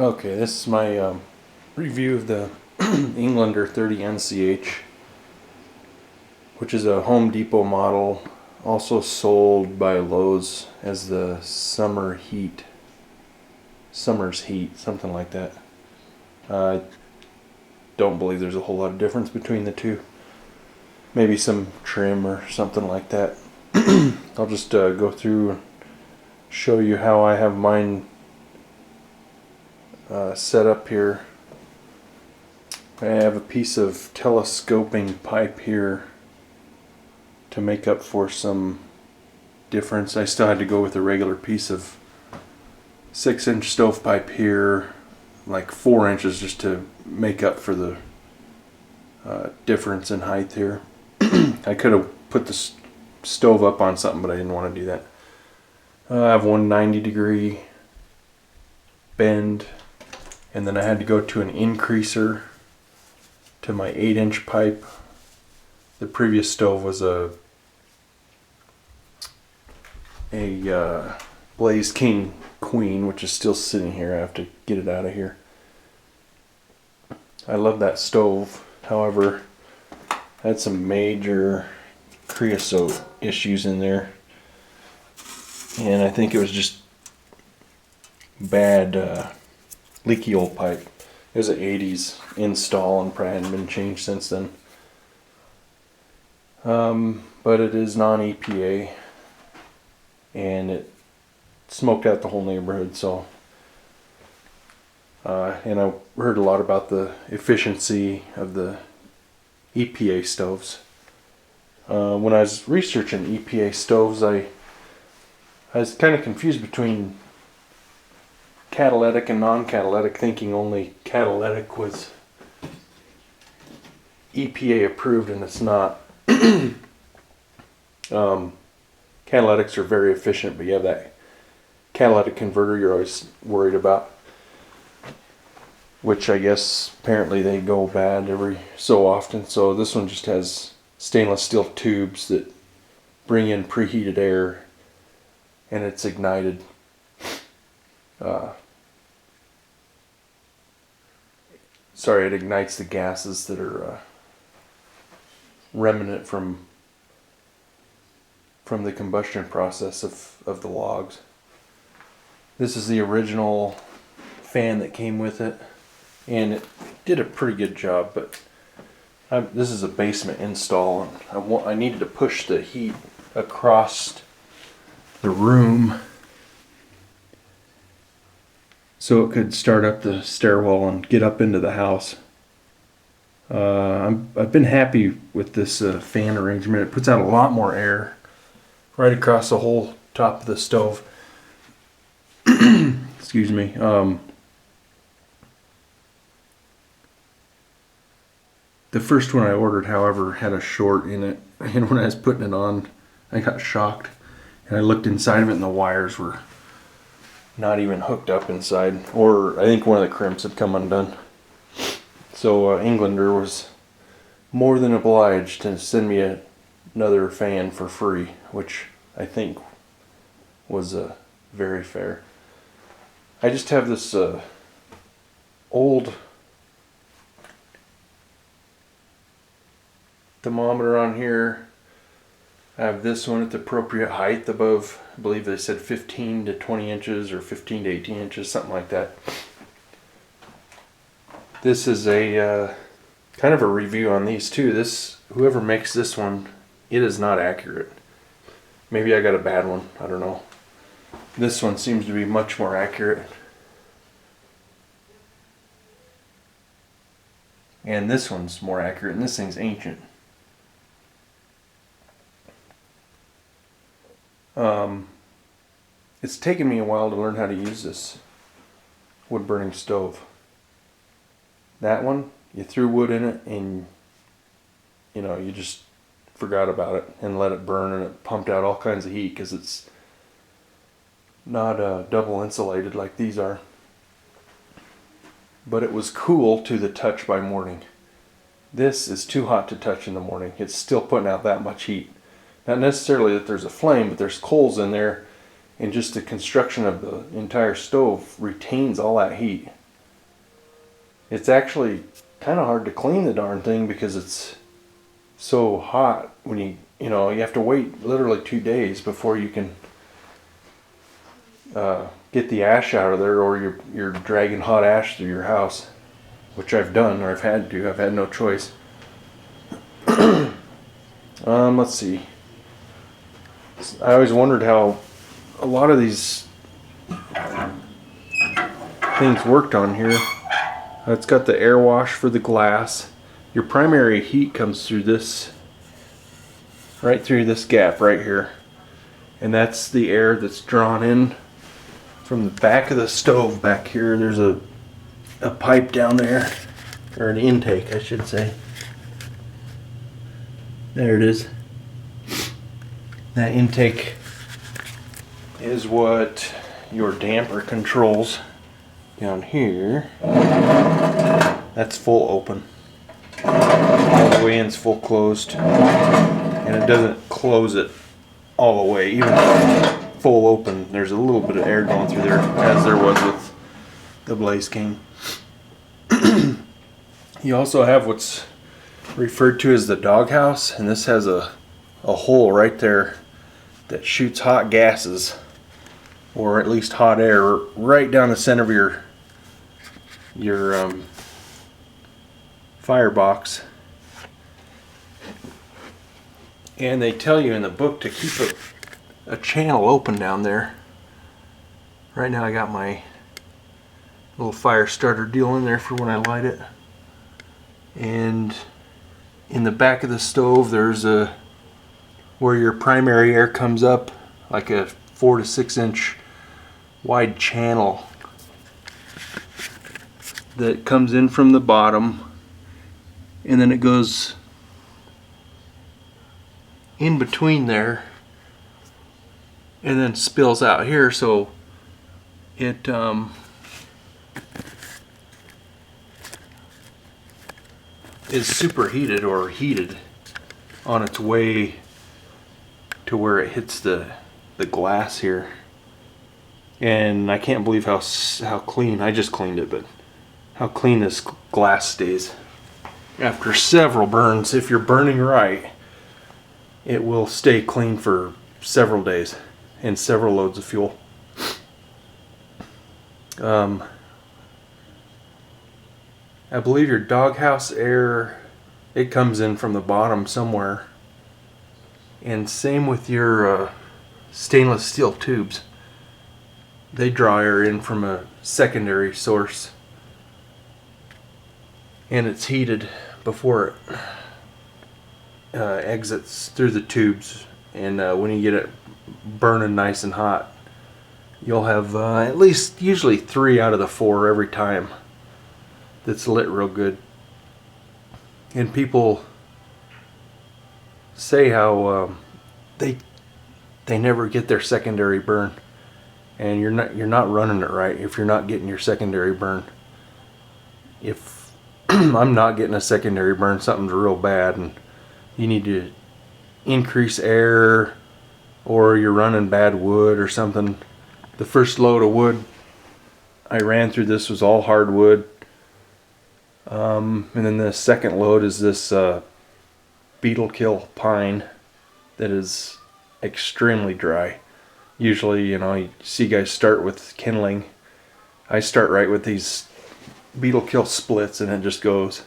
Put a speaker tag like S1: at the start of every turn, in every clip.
S1: Okay, this is my review of the Englander 30 NCH, which is a Home Depot model, also sold by Lowe's as the Summer's Heat, something like that. I don't believe there's a whole lot of difference between the two. Maybe some trim or something like that. I'll just go through and show you how I have mine set up here. I have a piece of telescoping pipe here to make up for some difference. I still had to go with a regular piece of 6-inch stovepipe here, like 4 inches, just to make up for the difference in height here. I could have put the stove up on something, but I didn't want to do that. I have one 90-degree bend, and then I had to go to an increaser to my 8-inch pipe. The previous stove was a Blaze King Queen, which is still sitting here. I have to get it out of here. I love that stove. However, I had some major creosote issues in there, and I think it was just bad leaky old pipe. It was an 80s install and probably hadn't been changed since then. But it is non-EPA, and it smoked out the whole neighborhood. So, and I heard a lot about the efficiency of the EPA stoves. When I was researching EPA stoves, I was kind of confused between catalytic and non-catalytic, thinking only catalytic was EPA approved, and it's not. Catalytics are very efficient, but you have that catalytic converter you're always worried about, which I guess apparently they go bad every so often. So this one just has stainless steel tubes that bring in preheated air, and it's ignited. It ignites the gases that are remnant from the combustion process of the logs. This is the original fan that came with it, and it did a pretty good job, but this is a basement install, and I needed to push the heat across the room so it could start up the stairwell and get up into the house. I've been happy with this fan arrangement. It puts out a lot more air right across the whole top of the stove. Excuse me. The first one I ordered, however, had a short in it, and when I was putting it on, I got shocked, and I looked inside of it, and the wires were not even hooked up inside, or I think one of the crimps had come undone. So Englander was more than obliged to send me another fan for free, which I think was very fair. I just have this old thermometer on here. I have this one at the appropriate height above, I believe they said 15 to 20 inches or 15 to 18 inches, something like that. This is a kind of a review on these too. Whoever makes this one, it is not accurate. Maybe I got a bad one, I don't know. This one seems to be much more accurate. And this one's more accurate, and this thing's ancient. It's taken me a while to learn how to use this wood burning stove. That one, you threw wood in it and you just forgot about it and let it burn, and it pumped out all kinds of heat because it's not double insulated like these are. But it was cool to the touch by morning. This is too hot to touch in the morning. It's still putting out that much heat. Not necessarily that there's a flame, but there's coals in there, and just the construction of the entire stove retains all that heat. It's actually kind of hard to clean the darn thing because it's so hot. When you know, you have to wait literally 2 days before you can get the ash out of there, or you're dragging hot ash through your house, which I've done, or I've had to. I've had no choice. Let's see. I always wondered how a lot of these things worked on here. It's got the air wash for the glass. Your primary heat comes through this, right through this gap right here. And that's the air that's drawn in from the back of the stove back here. There's a pipe down there, or an intake I should say. There it is. That intake is what your damper controls. Down here, that's full open. All the way in's full closed. And it doesn't close it all the way. Even full open, there's a little bit of air going through there, as there was with the Blaze King. You also have what's referred to as the doghouse, and this has a hole right there that shoots hot gases, or at least hot air, right down the center of your firebox. And they tell you in the book to keep a channel open down there. Right now I got my little fire starter deal in there for when I light it. And in the back of the stove there's where your primary air comes up, like a 4 to 6 inch wide channel that comes in from the bottom, and then it goes in between there and then spills out here, so it is superheated or heated on its way to where it hits the glass here. And I can't believe how clean, I just cleaned it, but how clean this glass stays after several burns. If you're burning right, it will stay clean for several days and several loads of fuel. I believe your doghouse air, it comes in from the bottom somewhere, and same with your stainless steel tubes. They draw air in from a secondary source, and it's heated before it exits through the tubes. And when you get it burning nice and hot, you'll have at least usually 3 out of the 4 every time that's lit real good. And people say how they never get their secondary burn, and you're not running it right if you're not getting your secondary burn. If I'm not getting a secondary burn, something's real bad, and you need to increase air, or you're running bad wood or something. The first load of wood I ran through this was all hardwood, and then the second load is this beetle kill pine that is extremely dry. Usually, you know, you see guys start with kindling. I start right with these beetle kill splits, and it just goes.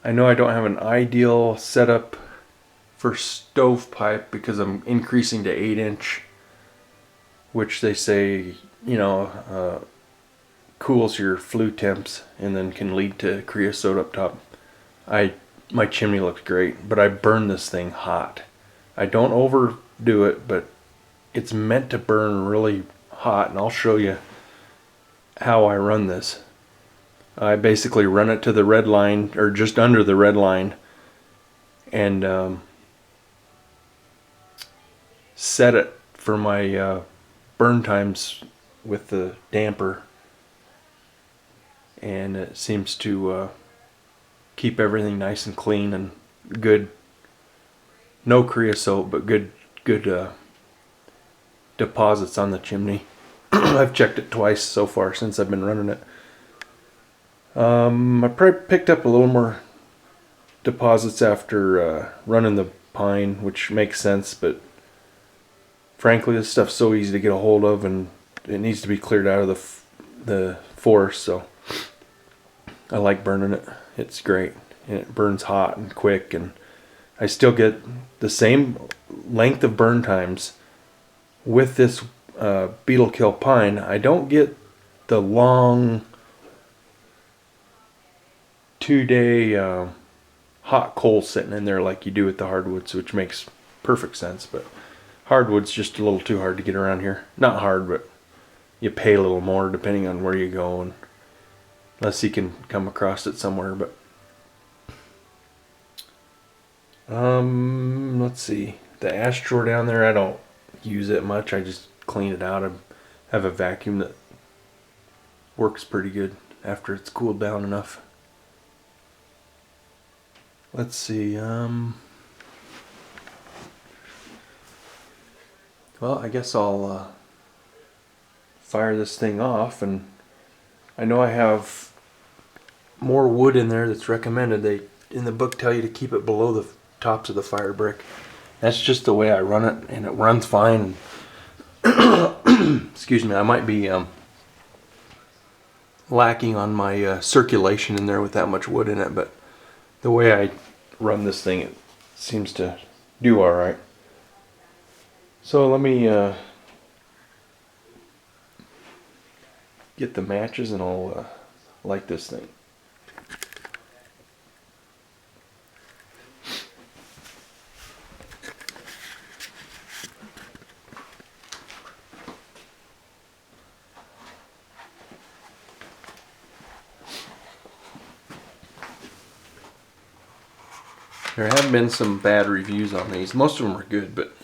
S1: I know I don't have an ideal setup for stovepipe because I'm increasing to 8-inch, which they say, you know, cools your flue temps and then can lead to creosote up top. My chimney looks great, but I burn this thing hot. I don't overdo it, but it's meant to burn really hot, and I'll show you how I run this. I basically run it to the red line, or just under the red line, and set it for my burn times with the damper, and it seems to keep everything nice and clean and good. No creosote, but good deposits on the chimney. I've checked it twice so far since I've been running it. I probably picked up a little more deposits after running the pine, which makes sense, but frankly this stuff's so easy to get a hold of and it needs to be cleared out of the forest, so I like burning it. It's great and it burns hot and quick, and I still get the same length of burn times with this beetle kill pine. I don't get the long 2-day hot coal sitting in there like you do with the hardwoods, which makes perfect sense, but hardwood's just a little too hard to get around here. Not hard, but you pay a little more depending on where you go, and unless you can come across it somewhere. But let's see, the ash drawer down there, I don't use it much. I just clean it out. I have a vacuum that works pretty good after it's cooled down enough. Let's see, well, I guess I'll fire this thing off, and I know I have more wood in there that's recommended. They in the book tell you to keep it below the tops of the fire brick. That's just the way I run it, and it runs fine. Excuse me, I might be lacking on my circulation in there with that much wood in it, but the way I run this thing, it seems to do all right. So let me get the matches and I'll light this thing. There have been some bad reviews on these. Most of them are good, but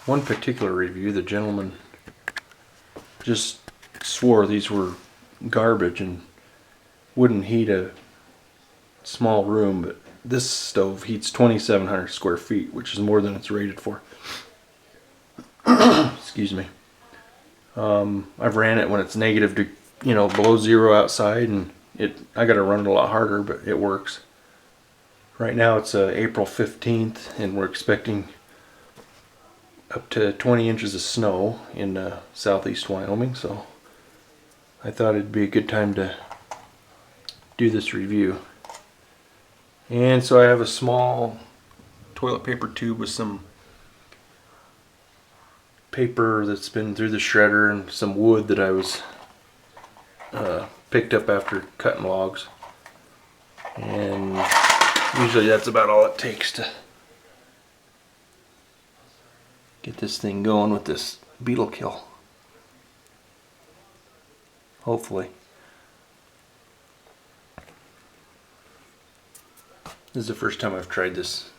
S1: one particular review, the gentleman just swore these were garbage and wouldn't heat a small room, but this stove heats 2,700 square feet, which is more than it's rated for. Excuse me. I've ran it when it's negative to, below zero outside, and I gotta run it a lot harder, but it works. Right now it's April 15th, and we're expecting up to 20 inches of snow in southeast Wyoming, so I thought it'd be a good time to do this review. And so I have a small toilet paper tube with some paper that's been through the shredder and some wood that I was picked up after cutting logs, and usually that's about all it takes to get this thing going with this beetle kill. Hopefully. This is the first time I've tried this.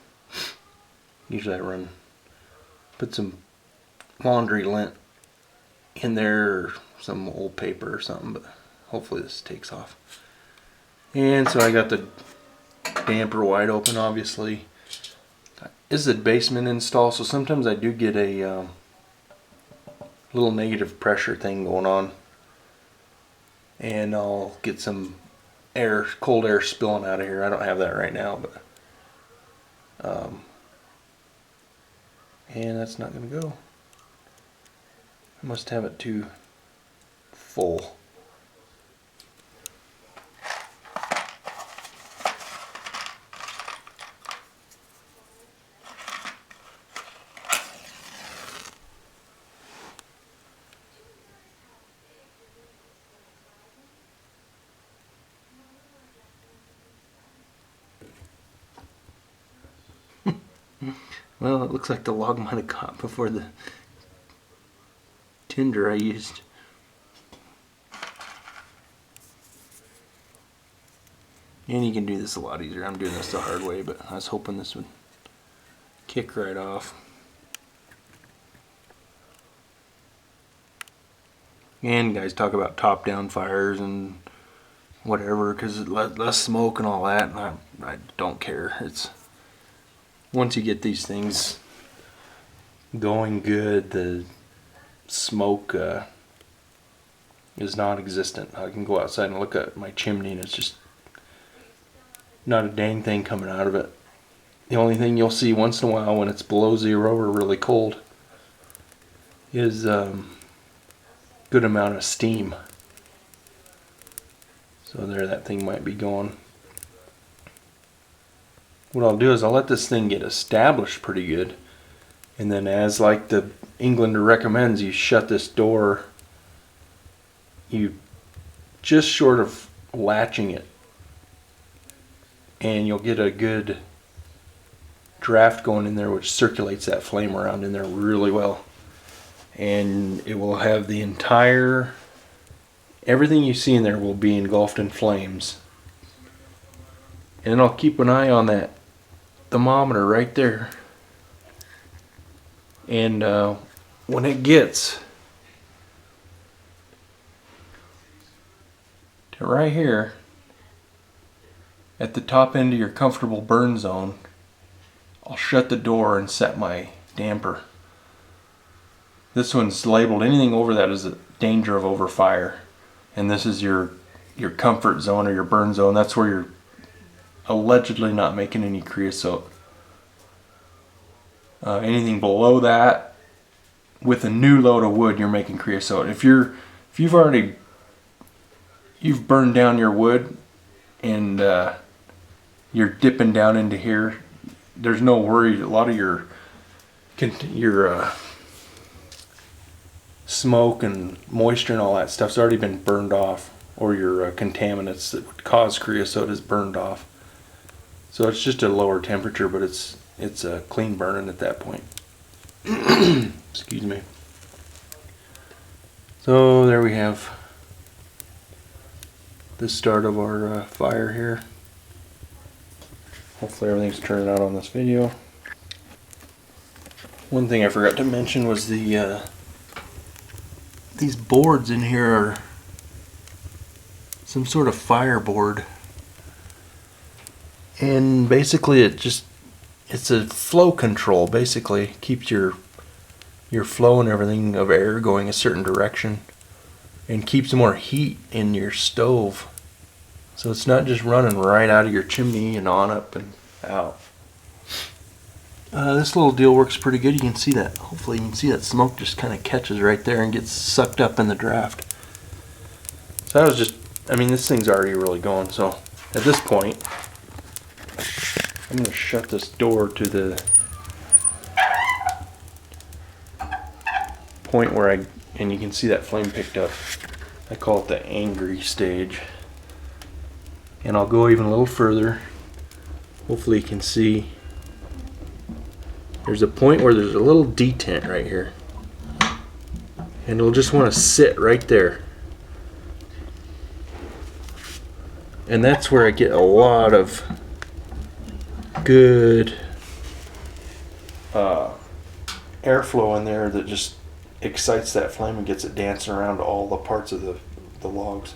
S1: Usually I put some laundry lint in there or some old paper or something, but hopefully this takes off. And so I got the damper wide open, obviously. This is a basement install, so sometimes I do get a little negative pressure thing going on, and I'll get some air, cold air spilling out of here. I don't have that right now, but and that's not going to go. I must have it too full. Well, it looks like the log might have caught before the tinder I used. And you can do this a lot easier. I'm doing this the hard way, but I was hoping this would kick right off. And guys talk about top-down fires and whatever, because less smoke and all that, and I don't care. It's once you get these things going good, the smoke is non-existent. I can go outside and look at my chimney and it's just not a dang thing coming out of it. The only thing you'll see once in a while when it's below zero or really cold is good amount of steam. So there, that thing might be going. What I'll do is I'll let this thing get established pretty good, and then, as like the Englander recommends, you shut this door, you just short of latching it, and you'll get a good draft going in there, which circulates that flame around in there really well, and it will have the entire, everything you see in there will be engulfed in flames. And I'll keep an eye on that thermometer right there, and when it gets to right here at the top end of your comfortable burn zone, I'll shut the door and set my damper. This one's labeled, anything over that is a danger of overfire, and this is your comfort zone or your burn zone. That's where you're allegedly not making any creosote. Anything below that, with a new load of wood, you're making creosote. If you've burned down your wood and you're dipping down into here, there's no worry. A lot of your smoke and moisture and all that stuff's already been burned off, or your contaminants that would cause creosote is burned off. So it's just a lower temperature, but it's a clean burning at that point. Excuse me. So there we have the start of our fire here. Hopefully everything's turning out on this video. One thing I forgot to mention was these boards in here are some sort of fireboard. And basically it's a flow control. Basically keeps your flow and everything of air going a certain direction, and keeps more heat in your stove. So it's not just running right out of your chimney and on up and out. This little deal works pretty good. You can see that. Hopefully you can see that smoke just kind of catches right there and gets sucked up in the draft. So that was just, I mean, this thing's already really going. So at this point, I'm going to shut this door to the point where and you can see that flame picked up. I call it the angry stage. And I'll go even a little further. Hopefully you can see there's a point where there's a little detent right here. And it'll just want to sit right there. And that's where I get a lot of good airflow in there that just excites that flame and gets it dancing around all the parts of the logs.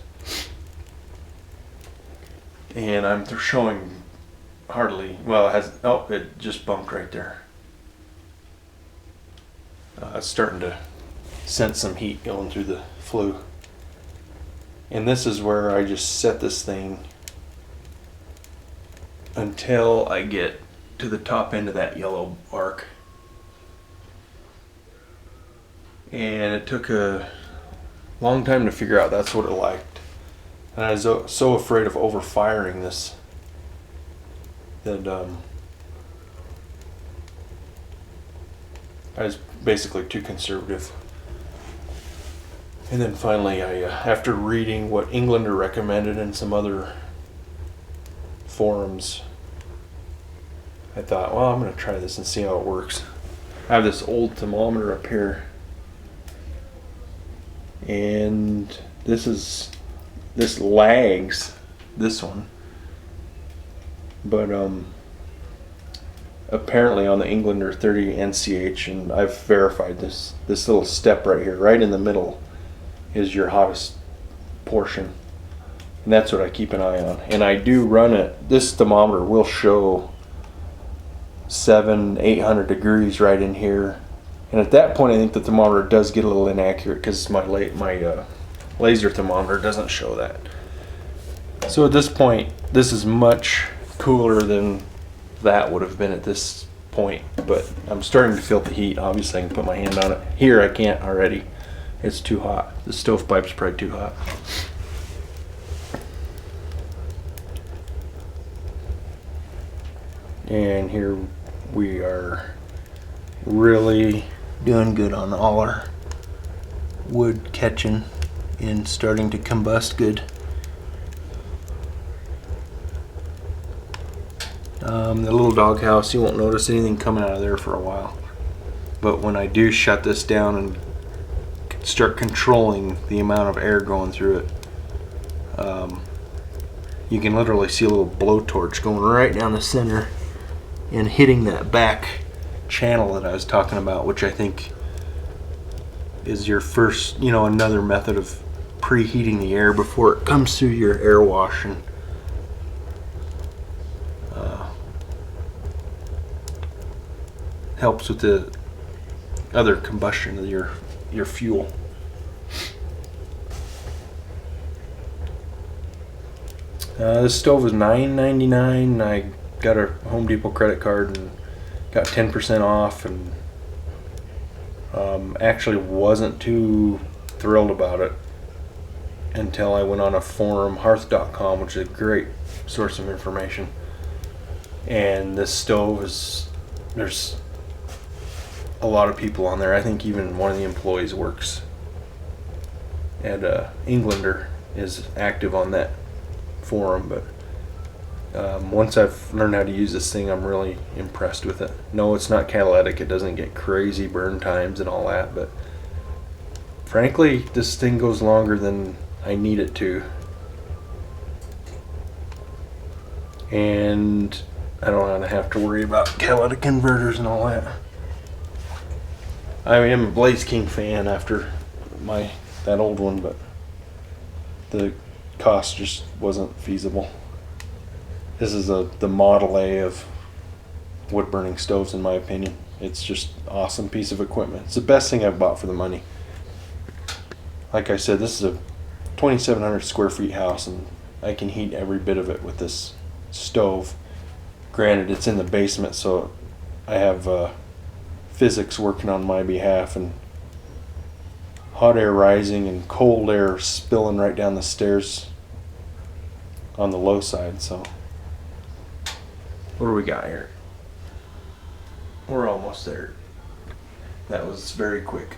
S1: And I'm showing hardly, well, it just bumped right there. It's starting to sense some heat going through the flue. And this is where I just set this thing until I get to the top end of that yellow arc. And it took a long time to figure out that's what it liked. And I was so afraid of overfiring this that I was basically too conservative. And then finally, after reading what Englander recommended and some other forums, I thought, well, I'm going to try this and see how it works. I have this old thermometer up here, and this lags this one, but apparently on the Englander 30 NCH, and I've verified this little step right here, right in the middle, is your hottest portion, and that's what I keep an eye on. And I do run it. This thermometer will show 700-800 degrees right in here, And at that point, I think the thermometer does get a little inaccurate because my laser thermometer doesn't show that. So at this point, this is much cooler than that would have been at this point. But I'm starting to feel the heat. Obviously, I can put my hand on it. Here, I can't already. It's too hot. The stovepipe's probably too hot. And here we are really doing good on all our wood catching and starting to combust good. The little doghouse, you won't notice anything coming out of there for a while. But when I do shut this down and start controlling the amount of air going through it, you can literally see a little blowtorch going right down the center and hitting that back channel that I was talking about, which I think is your first, another method of preheating the air before it comes through your air wash, and helps with the other combustion of your fuel. This stove was $9.99. I got a Home Depot credit card and got 10% off, and actually wasn't too thrilled about it until I went on a forum, hearth.com, which is a great source of information. And this stove there's a lot of people on there. I think even one of the employees works at Englander is active on that forum. But once I've learned how to use this thing, I'm really impressed with it. No, it's not catalytic. It doesn't get crazy burn times and all that, but frankly, this thing goes longer than I need it to. And I don't have to worry about catalytic converters and all that. I mean, I'm a Blaze King fan after that old one, but the cost just wasn't feasible. This is the Model A of wood burning stoves, in my opinion. It's just an awesome piece of equipment. It's the best thing I've bought for the money. Like I said, this is a 2,700 square feet house, and I can heat every bit of it with this stove. Granted, it's in the basement, so I have physics working on my behalf, and hot air rising and cold air spilling right down the stairs on the low side. So what do we got here? We're almost there. That was very quick.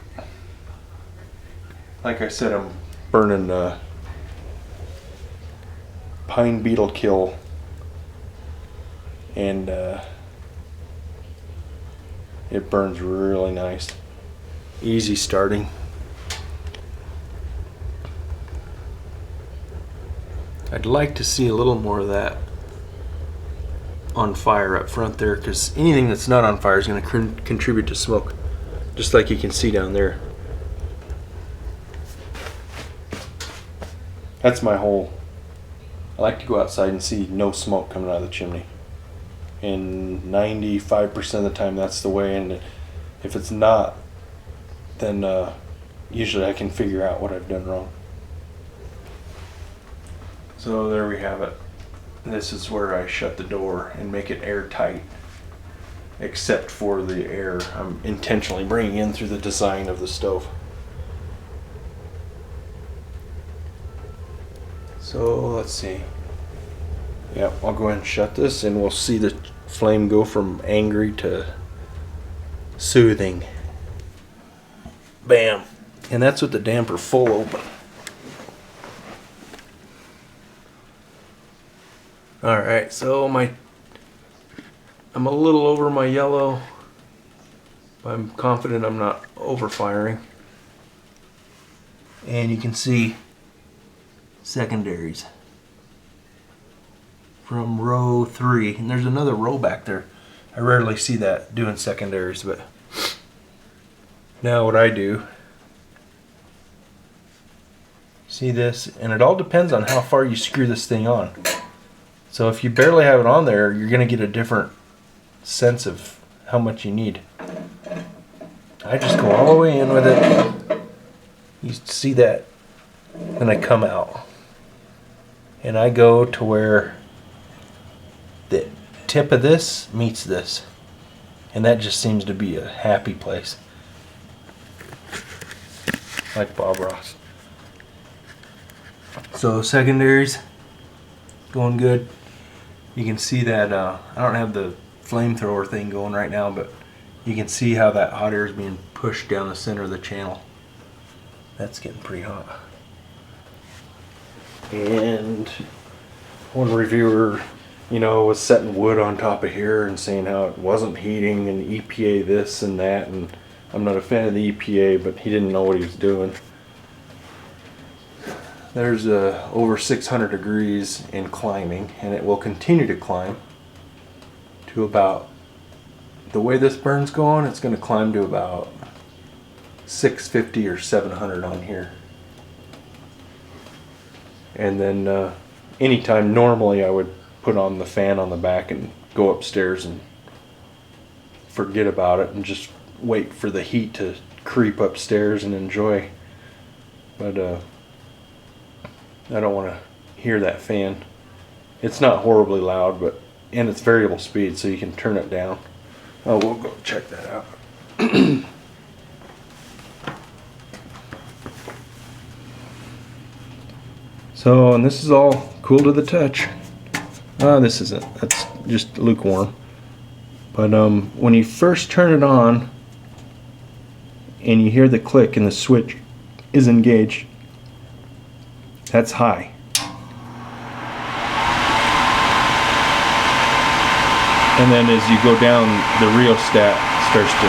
S1: Like I said, I'm burning pine beetle kill, and it burns really nice. Easy starting. I'd like to see a little more of that on fire up front there, because anything that's not on fire is going to contribute to smoke, just like you can see down there. That's my whole, I like to go outside and see no smoke coming out of the chimney. And 95% of the time that's the way, and if it's not, then usually I can figure out what I've done wrong. So there we have it. This is where I shut the door and make it airtight, except for the air I'm intentionally bringing in through the design of the stove. So let's see. Yep, I'll go ahead and shut this, and we'll see the flame go from angry to soothing. Bam. And that's with the damper full open. Alright, so I'm a little over my yellow. I'm confident I'm not overfiring. And you can see secondaries from row 3, and there's another row back there. I rarely see that doing secondaries, but now what I do, see this, and it all depends on how far you screw this thing on. So if you barely have it on there, you're going to get a different sense of how much you need. I just go all the way in with it. You see that? Then I come out. And I go to where the tip of this meets this. And that just seems to be a happy place. Like Bob Ross. So secondaries, going good. You can see that I don't have the flamethrower thing going right now, but you can see how that hot air is being pushed down the center of the channel. That's getting pretty hot. And one reviewer, was setting wood on top of here and saying how it wasn't heating and EPA this and that, and I'm not a fan of the EPA, but he didn't know what he was doing. There's over 600 degrees in climbing, and it will continue to climb to about, the way this burn's going, it's going to climb to about 650 or 700 on here. And then anytime normally I would put on the fan on the back and go upstairs and forget about it and just wait for the heat to creep upstairs and enjoy. But I don't want to hear that fan. It's not horribly loud, and it's variable speed, so you can turn it down. Oh, we'll go check that out. So, and this is all cool to the touch. This isn't. That's just lukewarm. But when you first turn it on and you hear the click and the switch is engaged, that's high. And then as you go down, the rheostat starts to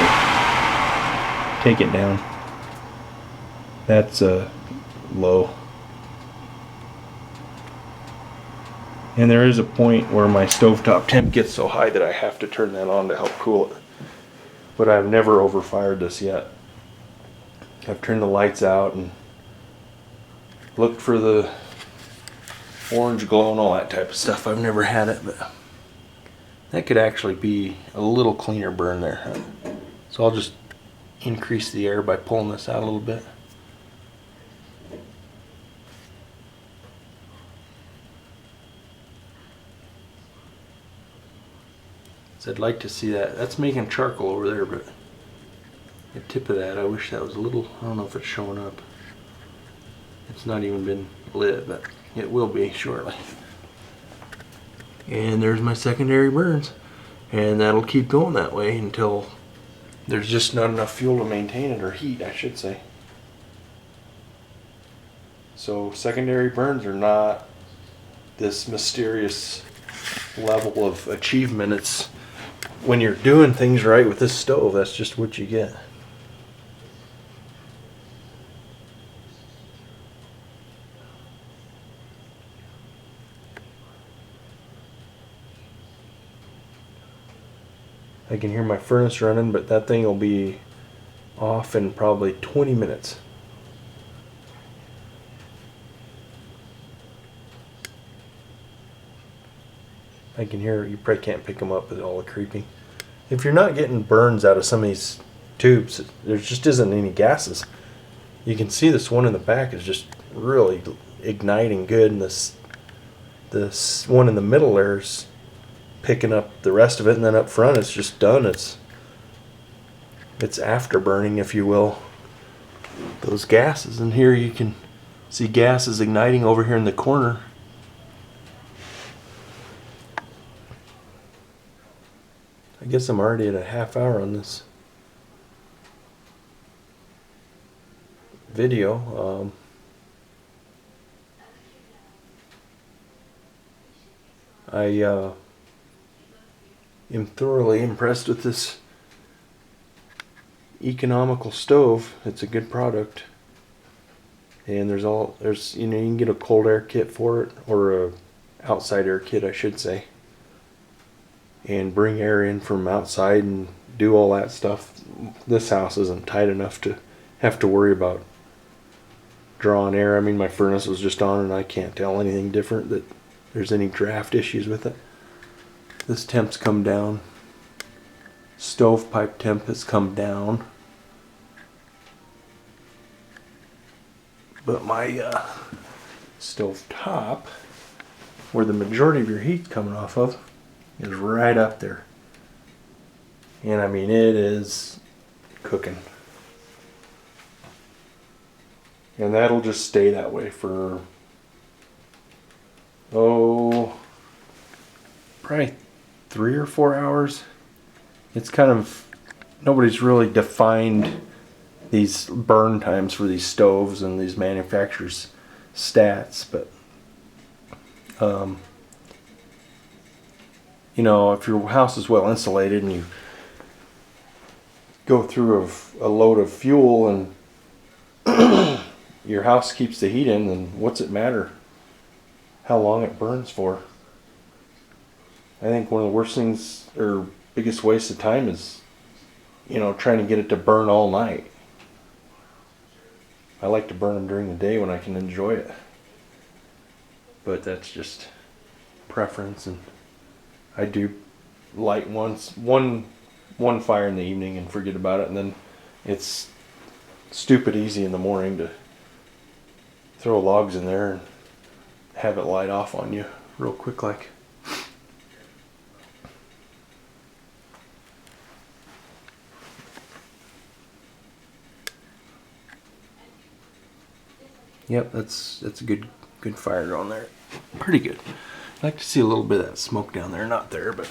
S1: take it down. That's low. And there is a point where my stovetop temp gets so high that I have to turn that on to help cool it. But I've never overfired this yet. I've turned the lights out and looked for the orange glow and all that type of stuff. I've never had it, but that could actually be a little cleaner burn there. So I'll just increase the air by pulling this out a little bit. So I'd like to see that. That's making charcoal over there, but the tip of that, I wish that was a little, I don't know if it's showing up. It's not even been lit, but it will be shortly. And there's my secondary burns. And that'll keep going that way until there's just not enough fuel to maintain it, or heat, I should say. So secondary burns are not this mysterious level of achievement. It's when you're doing things right with this stove, that's just what you get. I can hear my furnace running, but that thing will be off in probably 20 minutes. I can hear, you probably can't pick them up with all the creeping. If you're not getting burns out of some of these tubes, there just isn't any gases. You can see this one in the back is just really igniting good, and this one in the middle there is picking up the rest of it, and then up front it's just done. It's afterburning, if you will. Those gases, and here you can see gases igniting over here in the corner. I guess I'm already at a half hour on this video. I am thoroughly impressed with this economical stove. It's a good product, and there's you can get a cold air kit for it, or a outside air kit, I should say, and bring air in from outside and do all that stuff. This house isn't tight enough to have to worry about drawing air. I mean, my furnace was just on and I can't tell anything different that there's any draft issues with it. This temp's come down. Stovepipe temp has come down. But my stove top, where the majority of your heat's coming off of, is right up there. And I mean, it is cooking. And that'll just stay that way for, probably 3 or 4 hours. It's kind of, nobody's really defined these burn times for these stoves and these manufacturers' stats, but you know, if your house is well insulated and you go through a load of fuel and your house keeps the heat in, then what's it matter how long it burns for? I think one of the worst things, or biggest waste of time, is, you know, trying to get it to burn all night. I like to burn them during the day when I can enjoy it. But that's just preference, and I do light one fire in the evening and forget about it, and then it's stupid easy in the morning to throw logs in there and have it light off on you real quick like. Yep, that's a good fire going there. Pretty good. I'd like to see a little bit of that smoke down there. Not there, but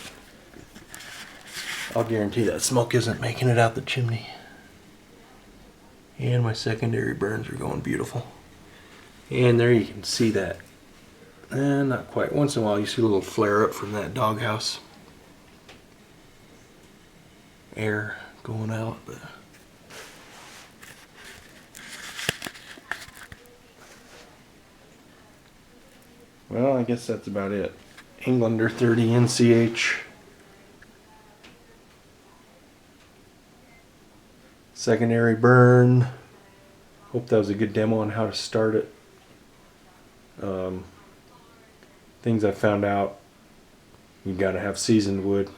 S1: I'll guarantee that smoke isn't making it out the chimney. And my secondary burns are going beautiful. And there you can see that. Not quite. Once in a while you see a little flare up from that doghouse air going out, but well, I guess that's about it. Englander 30 NCH. Secondary burn. Hope that was a good demo on how to start it. Things I found out: you gotta have seasoned wood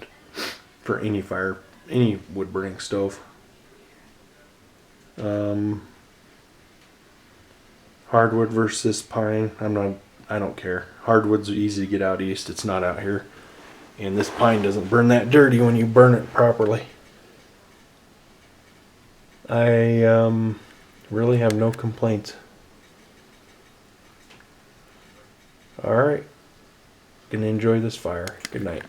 S1: for any fire, any wood burning stove. Hardwood versus pine. I don't care. Hardwood's easy to get out east. It's not out here. And this pine doesn't burn that dirty when you burn it properly. I really have no complaints. Alright. Gonna enjoy this fire. Good night.